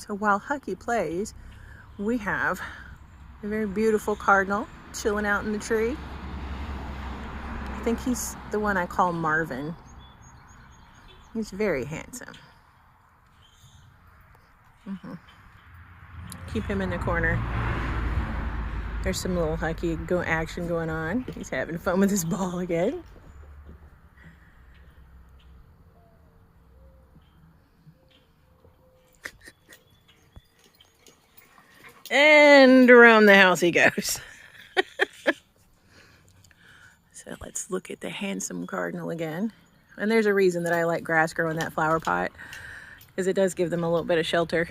So while Hucky plays, we have a very beautiful cardinal chilling out in the tree. I think he's the one I call Marvin. He's very handsome. Keep him in the corner. There's some little Hucky action going on. He's having fun with his ball again. And around the house he goes. So let's look at the handsome cardinal again. And there's a reason that I let grass grow in that flower pot, because it does give them a little bit of shelter.